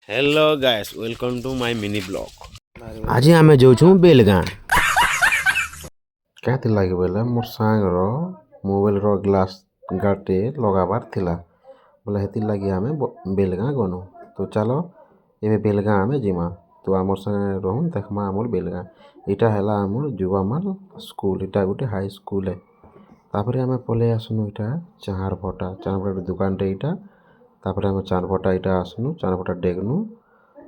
Hello guys welcome to my mini blog. आज आम जाऊँ बेलगाँ क्या लगे बोले मोर सांगर मोबाइल रो ग्लास गाटे लगाबार थिला बोले हेती लगी आम बेलगाँ गनु। तो चलो ये बेलगाँ आम जिमा तो आमर संगे रहूँ देखमा आमर बेलगाँ इटा है आमर जुबामाल स्कूल इटा गोटे हाई स्कूल है। तापर आम पलि आसनु इटा चारभटा दुकान टे तापर आम चारभटा इटा आसनु चारभटा डेगनु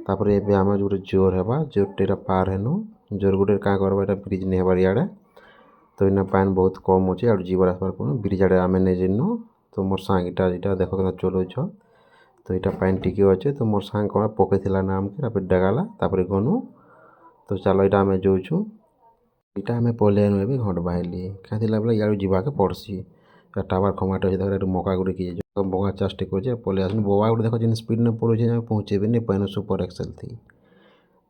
तापर एबे आम जो जोर हेबा जोर टेरा पार हेनु जोर गुटे क्या करबा एटा ब्रिज नहीं हेबार इे तो इना पान बहुत कम अच्छे और जीवर आसबार को ब्रिज आड़े आम नहीं जिनु। तो मोर सांग इटा देख के चलौछ तो इटा पान टिके अच्छे तो मोर सांग कौन पकई नाम के डेगाला तापर गनु। तो चलो इटा आम जाऊँ इटा आम पलि ए घट बाहली क्या बोले इे जावाके पड़सी टावर खमाट अच्छे मका गुटे किए मका चाष टे कर पलि आसन बोवा गुटे देख जिन स्पीड में पड़े पहुँचे नहीं पाइन सुपर एक्सेल थी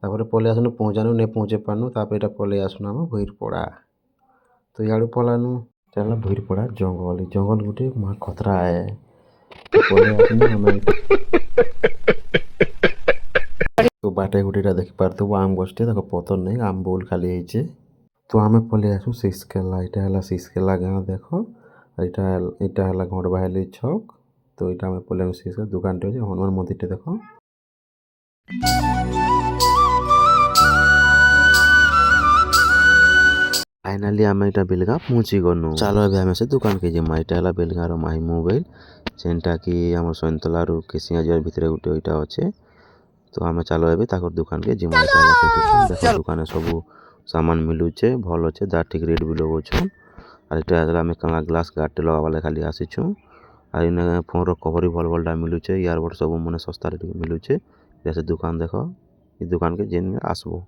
तापर पलि आसनु पहुँचानु नहीं पहुँचे पानु तापर इटा पलि आसनु आम भुईरपड़ा। तो इे पलानु चल भुईरपड़ा जंगल जंगल गुटे महा खतरा है तो पलि आसनु आम तो बाटे गुटे देखी पार्थ आम गछटे देख पतर नहीं आम बोल खाली होइछे। तो आम पलि आसु सिसकेला इटा है सिसकेला गाँ देख इटा है घट बाहली छक। तो इटा आम पलि सिसकेला दुकान टे हनुमान मंदिर टे देख फाइनाली आम इटा बेलगाँ पहुँची गनु। चलो अभी आम से दुकान के जिमा इटा है बेलगाँ माही मोबाइल जेनटा कि आम सैंतला केसिंगा जार भितर गोटे इटा अच्छे। तो आम चलो ए दुकान के जिमा देख दुकान सब सामान मिलूचे भल अच्छे दा ठीक रेट भी लगाउछन और इटा आम ग्लास गाटे लगावा खाली आसीछू और इन फोन रो कवर भी भल भलटा मिलूचे इयरबड सब मैंने सस्ता रेट मिलूचे जैसे दुकान देख दुकान के जेन में आसबो।